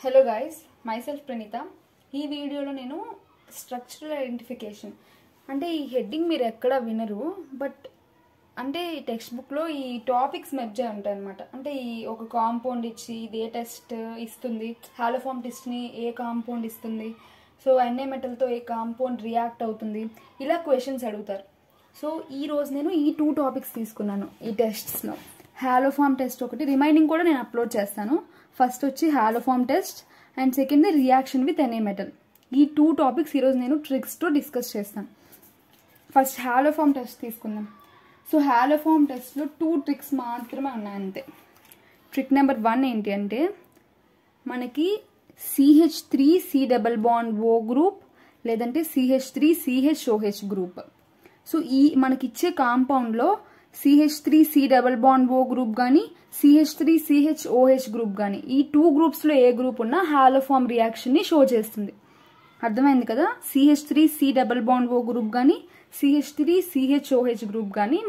Hello guys, myself Praneetha. ఈ వీడియోలో నేను స్ట్రక్చరల్ ఐడెంటిఫికేషన్ అంటే ఈ హెడ్డింగ్ మీరు ఎక్కడ వినరు, బట్ అంటే ఈ టెక్స్ట్ బుక్లో ఈ టాపిక్స్ మెర్జ్ ఉంటాయి అనమాట. అంటే ఈ ఒక కాంపౌండ్ ఇచ్చి ఇది ఏ టెస్ట్ ఇస్తుంది, హాలోఫామ్ టెస్ట్ని ఏ కాంపౌండ్ ఇస్తుంది, సో ఎన్ఏ మెటల్తో ఏ కాంపౌండ్ రియాక్ట్ అవుతుంది, ఇలా క్వశ్చన్స్ అడుగుతారు. సో ఈరోజు నేను ఈ 2 టాపిక్స్ తీసుకున్నాను ఈ టెస్ట్స్లో. హాలోఫామ్ టెస్ట్ ఒకటి, రిమైనింగ్ కూడా నేను అప్లోడ్ చేస్తాను. ఫస్ట్ వచ్చి haloform test and second reaction with N A metal. ఈ 2 టాపిక్స్ ఈరోజు నేను ట్రిక్స్తో డిస్కస్ చేస్తాను. ఫస్ట్ హాలోఫామ్ టెస్ట్ తీసుకుందాం. సో హాలోఫామ్ టెస్ట్లో 2 ట్రిక్స్ మాత్రమే ఉన్నాయి అంతే. ట్రిక్ నెంబర్ 1 ఏంటి అంటే మనకి CH3C double bond O group లేదంటే CH3CHOH గ్రూప్. సో ఈ మనకిచ్చే కాంపౌండ్లో CH3C double bond O group కానీ CH3CHOH గ్రూప్ కానీ ఈ 2 గ్రూప్స్లో ఏ గ్రూప్ ఉన్నా హాలోఫామ్ రియాక్షన్ని షో చేస్తుంది. అర్థమైంది కదా? CH3C double bond O group కానీ CH3CHOH గ్రూప్ కానీ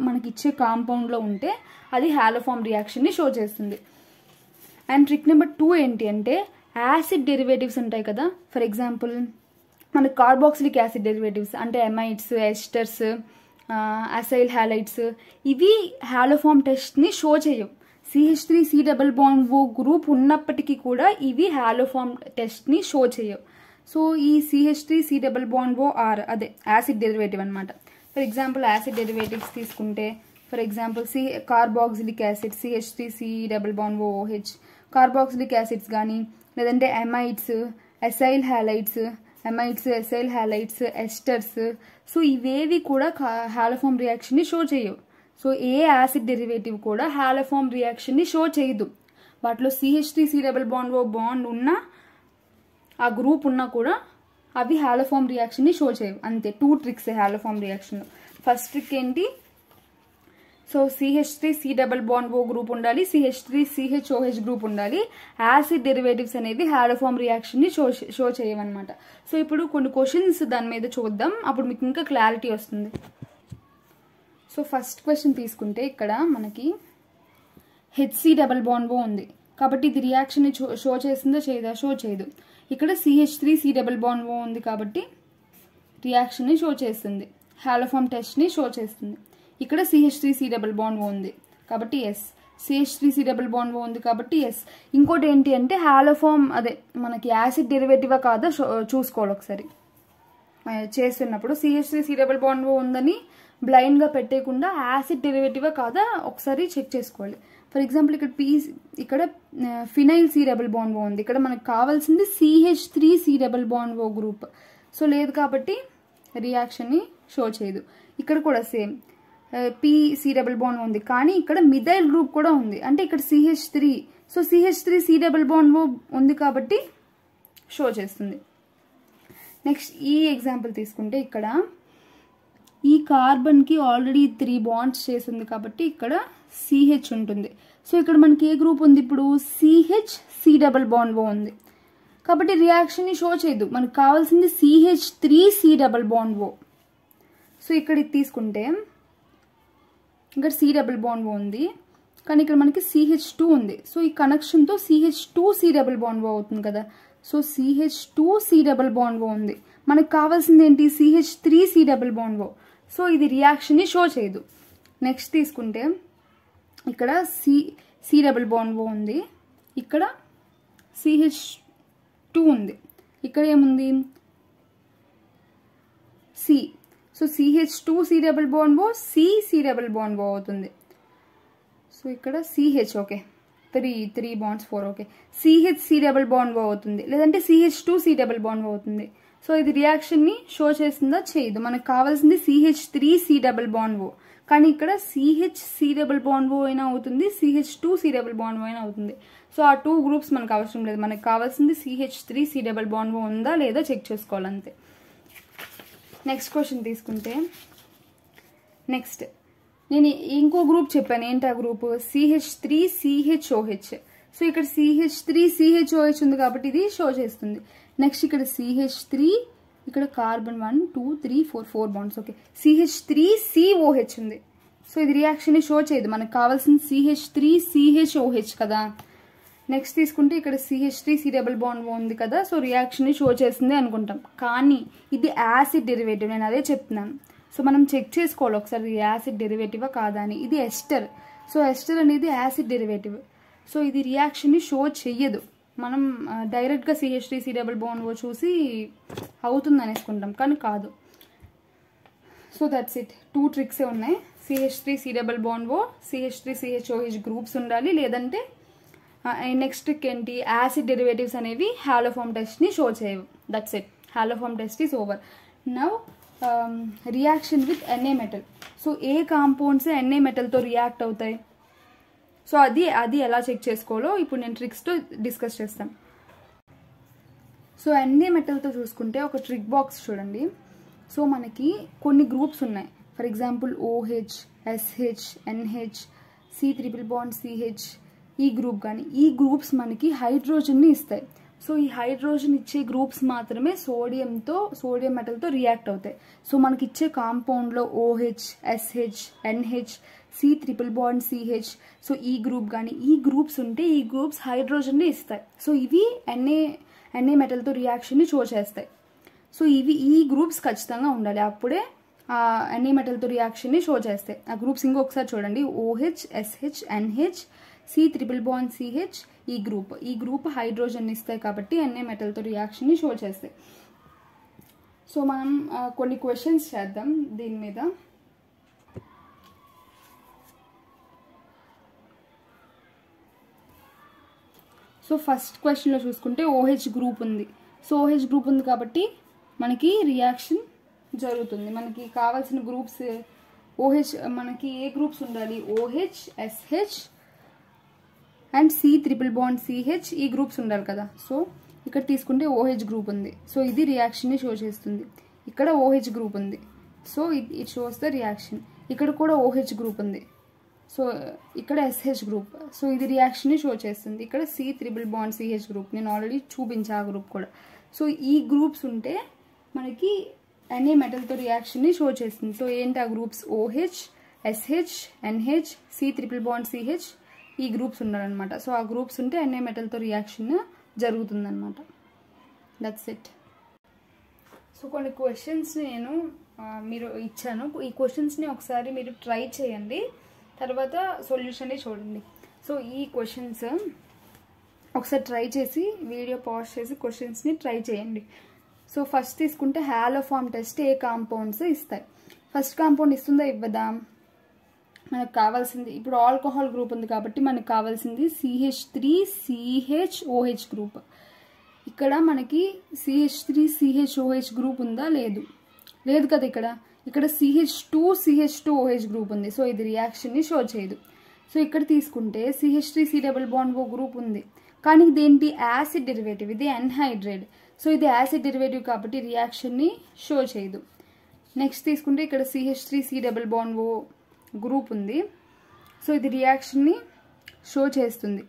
మనకిచ్చే కాంపౌండ్లో ఉంటే అది హాలోఫామ్ రియాక్షన్ని షో చేస్తుంది. అండ్ ట్రిక్ నెంబర్ 2 ఏంటి అంటే యాసిడ్ డెరివేటివ్స్ ఉంటాయి కదా. ఫర్ ఎగ్జాంపుల్ మనకి కార్బాక్సిలిక్ యాసిడ్ డెరివేటివ్స్ అంటే ఎమైడ్స్, ఎస్టర్స్, అసైల్ హ్యాలైడ్స్, ఇవి హాలోఫామ్ టెస్ట్ని షో చేయవు. CH3C double bond O group ఉన్నప్పటికీ కూడా ఇవి హాలోఫామ్ టెస్ట్ని షో చేయవు. సో ఈ CH3C double bond O or అదే యాసిడ్ డెరివేటివ్ అనమాట. ఫర్ ఎగ్జాంపుల్ యాసిడ్ డెరివేటివ్స్ తీసుకుంటే for example carboxylic acid CH3C double bond OH, carboxylic acids కానీ లేదంటే amides, acyl halides, acyl halides, esters, so ఇవేవి కూడా హాలోఫామ్ రియాక్షన్ని షో చేయవు. సో ఏ యాసిడ్ డెరివేటివ్ కూడా హాలోఫామ్ రియాక్షన్ని షో చేయదు. వాటిలో CH3C double bond O bond ఉన్నా ఆ గ్రూప్ ఉన్నా కూడా అవి హాలోఫామ్ రియాక్షన్ని షో చేయవు. అంతే 2 ట్రిక్స్ హాలోఫామ్ రియాక్షన్లో. ఫస్ట్ ట్రిక్ ఏంటి? So CH3C double bond O group ఉండాలి, CH3CHOH గ్రూప్ ఉండాలి. యాసిడ్ డెరివేటివ్స్ అనేవి హాలోఫామ్ రియాక్షన్ని షో చేయవన్నమాట. సో ఇప్పుడు కొన్ని క్వశ్చన్స్ దాని మీద చూద్దాం, అప్పుడు మీకు ఇంకా క్లారిటీ వస్తుంది. సో ఫస్ట్ క్వశ్చన్ తీసుకుంటే ఇక్కడ మనకి HC డబల్ బాండ్ O ఉంది కాబట్టి ఇది రియాక్షన్ని షో చేస్తుందో చేయదా? షో చేయదు. ఇక్కడ CH3C డబల్ బాండ్ O ఉంది కాబట్టి రియాక్షన్ని షో చేస్తుంది, హాలోఫామ్ టెస్ట్ని షో చేస్తుంది. ఇక్కడ CH3C డబల్ బాండ్ O ఉంది కాబట్టి yes, CH3C double bond O ఉంది కాబట్టి ఎస్. ఇంకోటి ఏంటి అంటే హాలోఫామ్ అదే మనకి యాసిడ్ డెరివేటివా కాదా చూసుకోవాలి ఒకసారి చేస్తున్నప్పుడు. CH3C డబల్ బాండ్ O ఉందని బ్లైండ్గా పెట్టేయకుండా యాసిడ్ డెరివేటివా కాదా ఒకసారి చెక్ చేసుకోవాలి. ఫర్ ఎగ్జాంపుల్ ఇక్కడ phenyl C double bond O ఉంది, ఇక్కడ మనకు కావాల్సింది CH3C double bond O group. So లేదు కాబట్టి రియాక్షన్ని షో చేయదు. ఇక్కడ కూడా సేమ్ PC డబల్ బాండ్ ఉంది కానీ ఇక్కడ మిథైల్ గ్రూప్ కూడా ఉంది, అంటే ఇక్కడ CH3, so CH3C double bond ఉంది కాబట్టి షో చేస్తుంది. నెక్స్ట్ ఈ ఎగ్జాంపుల్ తీసుకుంటే ఇక్కడ ఈ కార్బన్కి ఆల్రెడీ 3 బాండ్స్ చేసింది కాబట్టి ఇక్కడ CH ఉంటుంది. సో ఇక్కడ మనకి ఏ గ్రూప్ ఉంది? ఇప్పుడు CHC డబల్ బాండ్ O ఉంది కాబట్టి రియాక్షన్ని షో చేయదు. మనకు కావాల్సింది CH3C double bond O. So ఇక్కడ ఇది తీసుకుంటే ఇక్కడ C డబుల్ బాండ్ O ఉంది కానీ ఇక్కడ మనకి CH2 ఉంది. సో ఈ కనెక్షన్తో CH2C డబుల్ బాండ్ O అవుతుంది కదా. So CH2C double bond O ఉంది, మనకు కావాల్సింది ఏంటి? CH3C double bond O. So ఇది రియాక్షన్ని షో చేయదు. నెక్స్ట్ తీసుకుంటే ఇక్కడ C డబుల్ బాండ్ O ఉంది, ఇక్కడ CH2 ఉంది, ఇక్కడ ఏముంది? C. So CH2C double bond O, C double bond O అవుతుంది. సో ఇక్కడ CH okay 3 bonds 4 okay, CHC double bond O అవుతుంది లేదంటే CH2C డబుల్ బాండ్ O అవుతుంది. సో ఇది రియాక్షన్ని షో చేస్తుందా? చేయదు. మనకు కావాల్సింది CH3C డబుల్ బాండ్ O కానీ ఇక్కడ CHC డబుల్ బాండ్ O అయినా అవుతుంది, CH2C డబుల్ బాండ్ O అయినా అవుతుంది. సో ఆ 2 గ్రూప్స్ మనకు అవసరం లేదు, మనకు కావాల్సింది CH3C డబుల్ బాండ్ O ఉందా లేదా చెక్ చేసుకోవాలంతే. నెక్స్ట్ క్వశ్చన్ తీసుకుంటే నెక్స్ట్ నేను ఇంకో గ్రూప్ చెప్పాను, ఏంటి ఆ గ్రూప్? CH3CHOH. సో ఇక్కడ CH3CHOH ఉంది కాబట్టి ఇది షో చేస్తుంది. నెక్స్ట్ ఇక్కడ CH3, ఇక్కడ కార్బన్ 1 2 3 4 బాండ్స్ ఓకే, CH3COH ఉంది. సో ఇది రియాక్షన్ని షో చేయదు, మనకు కావాల్సింది CH3CHOH కదా. నెక్స్ట్ తీసుకుంటే ఇక్కడ CH3C డబుల్ బాండ్ ఉంది కదా, సో రియాక్షన్ని షో చేస్తుంది అనుకుంటాం. కానీ ఇది యాసిడ్ డెరివేటివ్, నేను అదే చెప్తున్నాను. సో మనం చెక్ చేసుకోవాలి ఒకసారి యాసిడ్ డెరివేటివా కాదా అని. ఇది ఎస్టర్, సో ఎస్టర్ అనేది యాసిడ్ డెరివేటివ్. సో ఇది రియాక్షన్ని షో చెయ్యదు. మనం డైరెక్ట్గా CH3C డబుల్ బాండ్ చూసి అవుతుంది అనేసుకుంటాం, కానీ కాదు. So that's it. 2 ట్రిక్సే ఉన్నాయి. CH3C double bond CH3CHOH groups ఉండాలి, లేదంటే నెక్స్ట్ ట్రిక్ ఏంటి, యాసిడ్ డెరివేటివ్స్ అనేవి హాలోఫార్మ్ టెస్ట్ని షో చేయవు. That's it. Haloform test is over. Now reaction with Na metal. So ఏ కాంపౌండ్స్ Na మెటల్తో రియాక్ట్ అవుతాయి, సో అది ఎలా చెక్ చేసుకోవాలో ఇప్పుడు నేను ట్రిక్స్తో డిస్కస్ చేస్తాను. సో Na మెటల్తో చూసుకుంటే ఒక ట్రిక్ బాక్స్ చూడండి. సో మనకి కొన్ని గ్రూప్స్ ఉన్నాయి. For example OH, SH, NH, C∧CH, ఈ గ్రూప్ కానీ ఈ గ్రూప్స్ మనకి హైడ్రోజన్ని ఇస్తాయి. సో ఈ హైడ్రోజన్ ఇచ్చే గ్రూప్స్ మాత్రమే సోడియం మెటల్తో రియాక్ట్ అవుతాయి. సో మనకి ఇచ్చే కాంపౌండ్లో OH, SH, NH, C∧CH, so ఈ గ్రూప్ కానీ ఈ గ్రూప్స్ ఉంటే ఈ గ్రూప్స్ హైడ్రోజన్ని ఇస్తాయి. సో ఇవి Na మెటల్తో రియాక్షన్ని షో చేస్తాయి. సో ఈ గ్రూప్స్ ఖచ్చితంగా ఉండాలి, అప్పుడే Na మెటల్తో రియాక్షన్ని షో చేస్తాయి. ఆ గ్రూప్స్ ఇంకొకసారి చూడండి. OH, SH, NH, C∧CH, ఈ గ్రూప్ హైడ్రోజన్ ఇస్తాయి కాబట్టి Na మెటల్తో రియాక్షన్ని షో చేస్తాయి. సో మనం కొన్ని క్వశ్చన్స్ చేద్దాం దీని మీద. సో ఫస్ట్ క్వశ్చన్లో చూసుకుంటే OH గ్రూప్ ఉంది. సో OH గ్రూప్ ఉంది కాబట్టి మనకి రియాక్షన్ జరుగుతుంది. మనకి కావాల్సిన గ్రూప్స్ OH, మనకి ఏ గ్రూప్స్ ఉండాలి, OH, SH అండ్ C∧CH, ఈ గ్రూప్స్ ఉండాలి కదా. సో ఇక్కడ తీసుకుంటే OH గ్రూప్ ఉంది, సో ఇది రియాక్షన్ని షో చేస్తుంది. ఇక్కడ OH గ్రూప్ ఉంది, so it shows the reaction. ఇక్కడ కూడా OH గ్రూప్ ఉంది, సో ఇక్కడ SH గ్రూప్, సో ఇది రియాక్షన్ని షో చేస్తుంది. ఇక్కడ C∧CH గ్రూప్, నేను ఆల్రెడీ చూపించా ఆ గ్రూప్ కూడా. సో ఈ గ్రూప్స్ ఉంటే మనకి Na మెటల్తో రియాక్షన్ని షో చేస్తుంది. సో ఏంటి ఆ groups, OH, SH, NH, C∧CH, ఈ గ్రూప్స్ ఉండాలన్నమాట. సో ఆ గ్రూప్స్ ఉంటే Na మెటల్తో రియాక్షన్ జరుగుతుందన్నమాట. That's it. సో కొన్ని క్వశ్చన్స్ నేను మీరు ఇచ్చాను, ఈ క్వశ్చన్స్ని ఒకసారి మీరు ట్రై చేయండి, తర్వాత సొల్యూషన్ని చూడండి. సో ఈ క్వశ్చన్స్ ఒకసారి ట్రై చేసి వీడియో పాజ్ చేసి క్వశ్చన్స్ని ట్రై చేయండి. సో ఫస్ట్ తీసుకుంటే హాలోఫార్మ్ టెస్ట్ ఏ కాంపౌండ్స్ ఇస్తాయి. ఫస్ట్ కాంపౌండ్ ఇస్తుందా ఇవ్వదా, మనకు కావాల్సింది ఇప్పుడు ఆల్కహాల్ గ్రూప్ ఉంది కాబట్టి మనకు కావాల్సింది CH3CHOH గ్రూప్. ఇక్కడ మనకి CH3CHOH గ్రూప్ ఉందా, లేదు కదా. ఇక్కడ CH2CH2OH గ్రూప్ ఉంది, సో ఇది రియాక్షన్ని షో చేయదు. సో ఇక్కడ తీసుకుంటే CH3C డబుల్ బాండ్ గ్రూప్ ఉంది, కానీ ఇదేంటి యాసిడ్ డెరివేటివ్, ఇది అన్హైడ్రేట్. సో ఇది యాసిడ్ డెరివేటివ్ కాబట్టి రియాక్షన్ని షో చేయదు. నెక్స్ట్ తీసుకుంటే ఇక్కడ CH3C డబుల్ బాండ్ గ్రూప్ ఉంది, సో ఇది రియాక్షన్ని షో చేస్తుంది,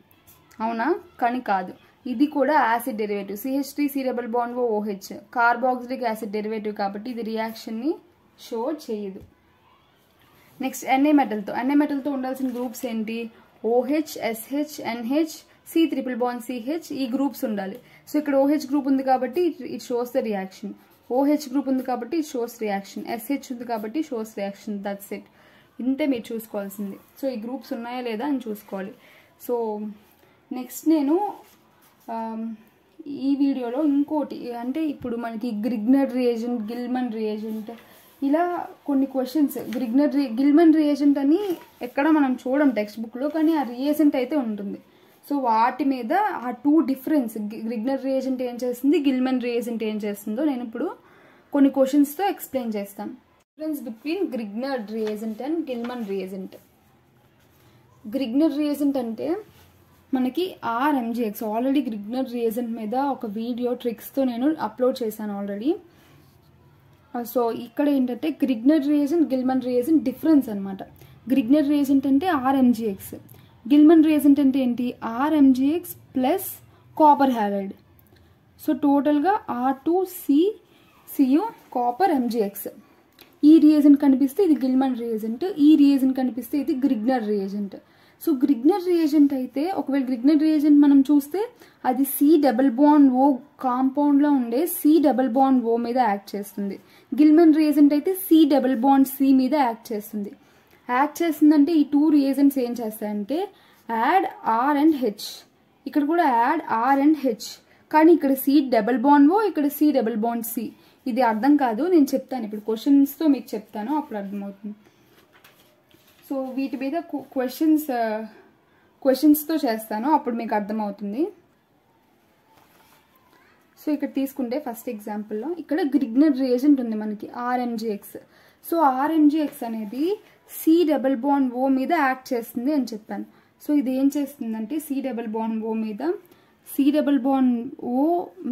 అవునా, కానీ కాదు. ఇది కూడా acid derivative, CH3C double bond OH carboxylic acid derivative కాబట్టి ఇది రియాక్షన్ని షో చేయదు. నెక్స్ట్ Na మెటల్తో ఉండాల్సిన గ్రూప్స్ ఏంటి, OH, SH, NH, C∧CH, ఈ గ్రూప్స్ ఉండాలి. సో ఇక్కడ OH గ్రూప్ ఉంది కాబట్టి it shows the reaction, OH group ఉంది కాబట్టి ఇట్ షోస్ రియాక్షన్, SH ఉంది కాబట్టి షోస్ రియాక్షన్. That's it. ఇంతే మీరు చూసుకోవాల్సింది. సో ఈ గ్రూప్స్ ఉన్నాయా లేదా అని చూసుకోవాలి. సో నెక్స్ట్ నేను ఈ వీడియోలో ఇంకోటి అంటే ఇప్పుడు మనకి గ్రిగ్నర్ రియేజెంట్, గిల్మన్ రియేజెంట్, ఇలా కొన్ని క్వశ్చన్స్. గిల్మన్ రియేజెంట్ అని ఎక్కడ మనం చూడం టెక్స్ట్ బుక్లో, కానీ ఆ రియేజెంట్ అయితే ఉంటుంది. సో వాటి మీద ఆ 2 డిఫరెన్స్, గ్రిగ్నర్ రియేజెంట్ ఏం చేస్తుంది, గిల్మన్ రియేజెంట్ ఏం చేస్తుందో నేను ఇప్పుడు కొన్ని క్వశ్చన్స్తో ఎక్స్ప్లెయిన్ చేస్తాను. Difference between Grignard reagent and Gilman reagent. Grignard reagent అంటే మనకి RMGX, ఆల్రెడీ గ్రిగ్నర్ రియేజెంట్ మీద ఒక వీడియో ట్రిక్స్తో నేను అప్లోడ్ చేశాను ఆల్రెడీ. సో ఇక్కడ ఏంటంటే గ్రిగ్నర్ రియేజెంట్, గిల్మన్ రియేజెంట్ డిఫరెన్స్ అనమాట. గ్రిగ్నర్ రియేజెంట్ అంటే RMGX, గిల్మన్ రియేజెంట్ అంటే ఏంటి, RMGX plus copper halide. So టోటల్గా R2CCU కాపర్ MgX. ఈ రియేజెంట్ కనిపిస్తే ఇది గిల్మన్ రియేజెంట్, ఈ రియేజెంట్ కనిపిస్తే ఇది గ్రిగ్నర్ రియేజెంట్. సో గ్రిగ్నర్ రియేజెంట్ అయితే ఒకవేళ గ్రిగ్నర్ రియేజెంట్ మనం చూస్తే అది C++O కాంపౌండ్లో ఉండే C++O మీద యాక్ట్ చేస్తుంది. గిల్మన్ రియేజెంట్ అయితే C++C మీద యాక్ట్ చేస్తుంది. యాక్ట్ చేస్తుందంటే ఈ 2 రియేజెంట్స్ ఏం చేస్తాయంటే యాడ్ R అండ్ H. ఇక్కడ కూడా యాడ్ R అండ్ H. కానీ ఇక్కడ C++O, ఇక్కడ C++C. ఇది అర్థం కాదు, నేను చెప్తాను ఇప్పుడు క్వశ్చన్స్తో మీకు చెప్తాను, అప్పుడు అర్థమవుతుంది. సో వీటి మీద క్వశ్చన్స్తో చేస్తాను, అప్పుడు మీకు అర్థమవుతుంది. సో ఇక్కడ తీసుకుంటే ఫస్ట్ ఎగ్జాంపుల్లో ఇక్కడ గ్రిగ్నర్ రియేజెంట్ ఉంది మనకి RMgX. సో RMgX అనేది C++O మీద యాక్ట్ చేస్తుంది అని చెప్పాను. సో ఇది ఏం చేస్తుందంటే C++O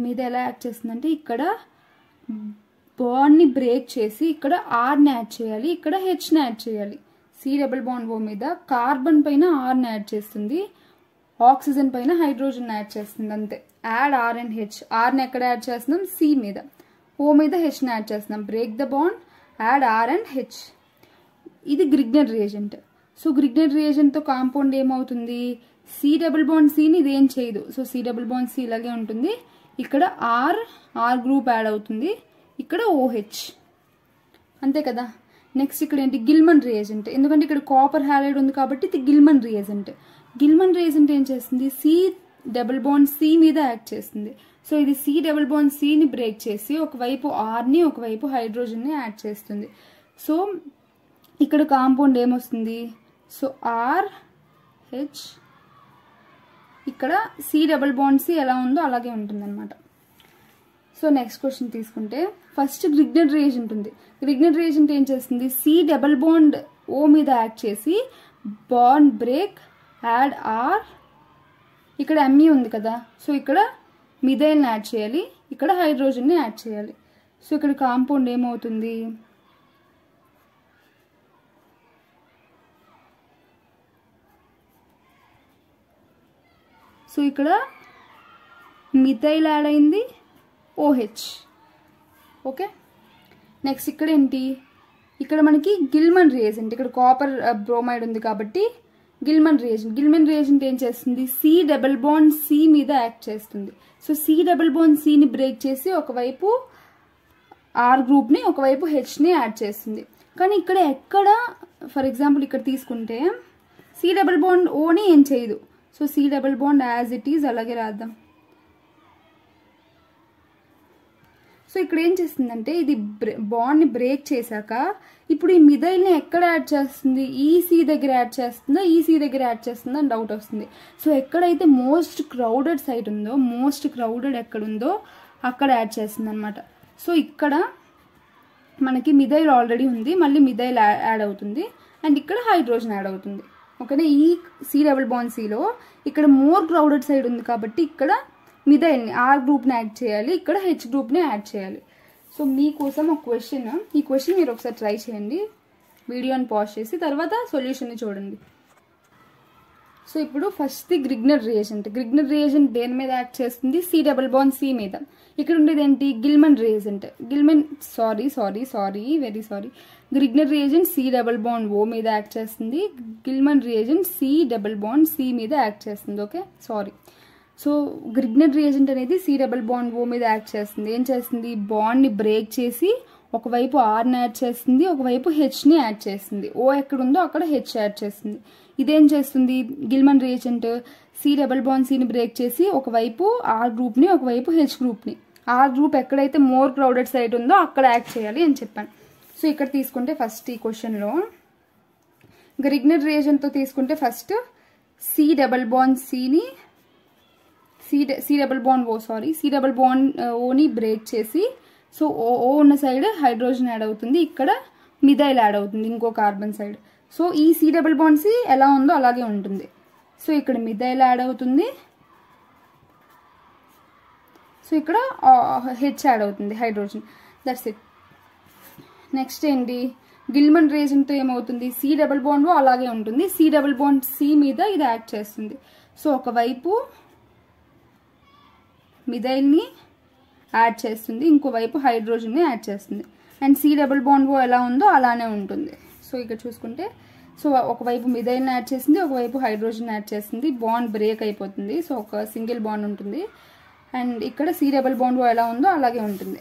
మీద ఎలా యాక్ట్ చేస్తుందంటే ఇక్కడ బాండ్ని బ్రేక్ చేసి ఇక్కడ Rని యాడ్ చేయాలి, ఇక్కడ Hని యాడ్ చేయాలి. C++O మీద కార్బన్ పైన Rని యాడ్ చేస్తుంది, ఆక్సిజన్ పైన హైడ్రోజన్ యాడ్ చేస్తుంది, అంతే. Add R and H. Rని ఎక్కడ యాడ్ చేస్తున్నాం? C మీద. O మీద Hని యాడ్ చేస్తున్నాం. Break the bond, add R and H. ఇది గ్రిగ్నర్ రియేజెంట్. సో గ్రిగ్నర్ రియేజెంట్తో కాంపౌండ్ ఏమవుతుంది? C++Cని ఇదేం చేయదు. సో C++C ఇలాగే ఉంటుంది. ఇక్కడ R గ్రూప్ యాడ్ అవుతుంది, ఇక్కడ OH, అంతే కదా. నెక్స్ట్ ఇక్కడ ఏంటి? Gilman reagent. ఎందుకంటే ఇక్కడ కాపర్ హ్యాలైడ్ ఉంది కాబట్టి ఇది గిల్మన్ రియేజెంట్. గిల్మన్ రియేజెంట్ ఏం చేస్తుంది? C++C మీద యాక్ట్ చేస్తుంది. సో ఇది C++Cని బ్రేక్ చేసి ఒకవైపు Rని ఒకవైపు హైడ్రోజన్ని యాడ్ చేస్తుంది. సో ఇక్కడ కాంపౌండ్ ఏమొస్తుంది? సో RH, ఇక్కడ C++C ఎలా ఉందో అలాగే ఉంటుందన్నమాట. సో నెక్స్ట్ క్వశ్చన్ తీసుకుంటే ఫస్ట్ గ్రిగ్నర్ రియేజెంట్ ఉంది. గ్రిగ్నర్ రియేజెంట్ ఏం చేస్తుంది? C++O మీద యాక్ట్ చేసి బాండ్ బ్రేక్, యాడ్ R, ఇక్కడ Me ఉంది కదా, సో ఇక్కడ మిథైల్ని యాడ్ చేయాలి, ఇక్కడ హైడ్రోజన్ని యాడ్ చేయాలి. సో ఇక్కడ కాంపౌండ్ ఏమవుతుంది? సో ఇక్కడ మిథైల్ యాడ్ అయింది, OH. ఓకే, నెక్స్ట్ ఇక్కడ ఏంటి? ఇక్కడ మనకి గిల్మన్ రియేజెంట్. ఇక్కడ కాపర్ బ్రోమైడ్ ఉంది కాబట్టి గిల్మన్ రియేజెంట్. గిల్మన్ రియేజెంట్ ఏం చేస్తుంది? C++C మీద యాక్ట్ చేస్తుంది. సో C++Cని బ్రేక్ చేసి ఒకవైపు R గ్రూప్ని ఒకవైపు Hని యాడ్ చేస్తుంది. కానీ ఇక్కడ ఎక్కడ, ఫర్ ఎగ్జాంపుల్ ఇక్కడ తీసుకుంటే C++Oని ఏం చేయదు. So C++ as it is అలాగే రాద్దాం. సో ఇక్కడ ఏం చేస్తుందంటే ఇది బాండ్ని బ్రేక్ చేశాక ఇప్పుడు ఈ మిథైల్ని ఎక్కడ యాడ్ చేస్తుంది? EC దగ్గర యాడ్ చేస్తుందా, EC దగ్గర యాడ్ చేస్తుందా అని డౌట్ వస్తుంది. సో ఎక్కడైతే మోస్ట్ క్రౌడెడ్ సైట్ ఉందో, మోస్ట్ క్రౌడెడ్ ఎక్కడుందో అక్కడ యాడ్ చేస్తుంది అనమాట. సో ఇక్కడ మనకి మిథైల్ ఆల్రెడీ ఉంది, మళ్ళీ మిథైల్ యాడ్ అవుతుంది, అండ్ ఇక్కడ హైడ్రోజన్ యాడ్ అవుతుంది. ఓకేనా, ఈ C++Cలో ఇక్కడ మోర్ క్రౌడెడ్ సైడ్ ఉంది కాబట్టి ఇక్కడ మిథైల్ని R గ్రూప్ని యాడ్ చేయాలి, ఇక్కడ H గ్రూప్ని యాడ్ చేయాలి. సో మీకోసం ఒక క్వశ్చన్, ఈ క్వశ్చన్ మీరు ఒకసారి ట్రై చేయండి, వీడియోని పాజ్ చేసి తర్వాత సొల్యూషన్ని చూడండి. సో ఇప్పుడు first Grignard reagent. Grignard reagent దేని మీద యాక్ట్ చేస్తుంది? C++C మీద. ఇక్కడ ఉండేది ఏంటి? Gilman reagent. Very sorry. Grignard reagent C++O మీద యాక్ట్ చేస్తుంది, గిల్మన్ రియేజెంట్ C++C మీద యాక్ట్ చేస్తుంది. Okay, sorry. సో గ్రిగ్నర్ రియేజెంట్ అనేది C++O మీద యాక్ట్ చేస్తుంది. ఏం చేస్తుంది? బాండ్ని బ్రేక్ చేసి ఒకవైపు Rని యాడ్ చేస్తుంది, ఒకవైపు Hని యాడ్ చేస్తుంది. O ఎక్కడ ఉందో అక్కడ H యాడ్ చేస్తుంది. ఇదేం చేస్తుంది? గిల్మన్ రియేజెంట్ C++Cని బ్రేక్ చేసి ఒకవైపు R గ్రూప్ని ఒకవైపు H గ్రూప్ని, R గ్రూప్ ఎక్కడైతే మోర్ క్రౌడెడ్ సైట్ ఉందో అక్కడ యాక్ట్ చేయాలి అని చెప్పాను. సో ఇక్కడ తీసుకుంటే ఫస్ట్ ఈ క్వశ్చన్లో గ్రిగ్నర్ రియేజెంట్తో తీసుకుంటే ఫస్ట్ C++Oని బ్రేక్ చేసి, సో O ఉన్న సైడ్ హైడ్రోజన్ యాడ్ అవుతుంది, ఇక్కడ మిథైల్ యాడ్ అవుతుంది ఇంకో కార్బన్ సైడ్. సో ఈ C++C ఎలా ఉందో అలాగే ఉంటుంది. సో ఇక్కడ మిథైల్ యాడ్ అవుతుంది, సో ఇక్కడ H యాడ్ అవుతుంది, హైడ్రోజన్. That's it. నెక్స్ట్ ఏంటి? గిల్మన్ రియేజెంట్తో ఏమవుతుంది? C++O అలాగే ఉంటుంది, C++C మీద ఇది యాక్ట్ చేస్తుంది. సో ఒకవైపు మిథైల్ని యాడ్ చేస్తుంది, ఇంకోవైపు హైడ్రోజన్ని యాడ్ చేస్తుంది, అండ్ C++O ఎలా ఉందో అలానే ఉంటుంది. సో ఇక్కడ చూసుకుంటే సో ఒకవైపు మిథైన్ యాడ్ చేసింది, ఒకవైపు హైడ్రోజన్ యాడ్ చేసింది, బాండ్ బ్రేక్ అయిపోతుంది. సో ఒక సింగిల్ బాండ్ ఉంటుంది. అండ్ ఇక్కడ C డబుల్ బాండ్ ఎలా ఉందో అలాగే ఉంటుంది.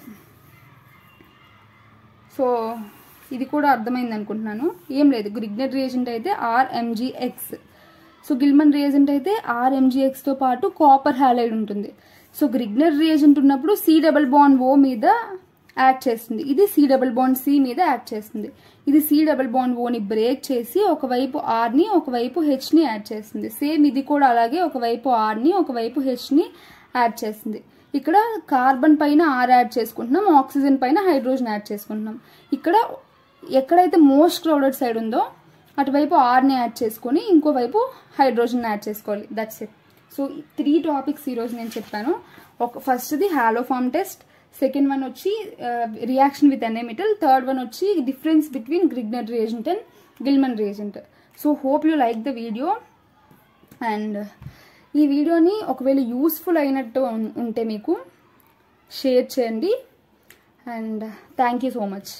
సో ఇది కూడా అర్థమైంది అనుకుంటున్నాను. ఏం లేదు, గ్రిగ్నర్ రియేజెంట్ అయితే RMgX, సో గిల్మన్ రియేజెంట్ అయితే RMgXతో పాటు కాపర్ హ్యాలైడ్ ఉంటుంది. సో గ్రిగ్నర్ రియేజెంట్ ఉన్నప్పుడు C డబుల్ బాండ్ O మీద యాడ్ చేస్తుంది, ఇది C డబుల్ బాండ్ C మీద యాడ్ చేస్తుంది. ఇది C డబుల్ బాండ్ Oని బ్రేక్ చేసి ఒకవైపు Rని ఒకవైపు Hని యాడ్ చేస్తుంది. సేమ్ ఇది కూడా అలాగే ఒకవైపు Rని ఒకవైపు Hని యాడ్ చేస్తుంది. ఇక్కడ కార్బన్ పైన R యాడ్ చేసుకుంటున్నాం, ఆక్సిజన్ పైన హైడ్రోజన్ యాడ్ చేసుకుంటున్నాం. ఇక్కడ ఎక్కడైతే మోస్ట్ క్రౌడెడ్ సైడ్ ఉందో అటువైపు Rని యాడ్ చేసుకొని ఇంకోవైపు హైడ్రోజన్ యాడ్ చేసుకోవాలి. That's it. సో 3 టాపిక్స్ ఈరోజు నేను చెప్పాను. ఫస్ట్ది హాలోఫార్మ్ టెస్ట్, సెకండ్ వన్ వచ్చి reaction with N A metal, third one వచ్చి difference between Grignard reagent and Gilman reagent. So hope you like the video. And ఈ వీడియోని ఒకవేళ యూస్ఫుల్ అయినట్టు ఉంటే మీకు షేర్ చేయండి. And thank you so much.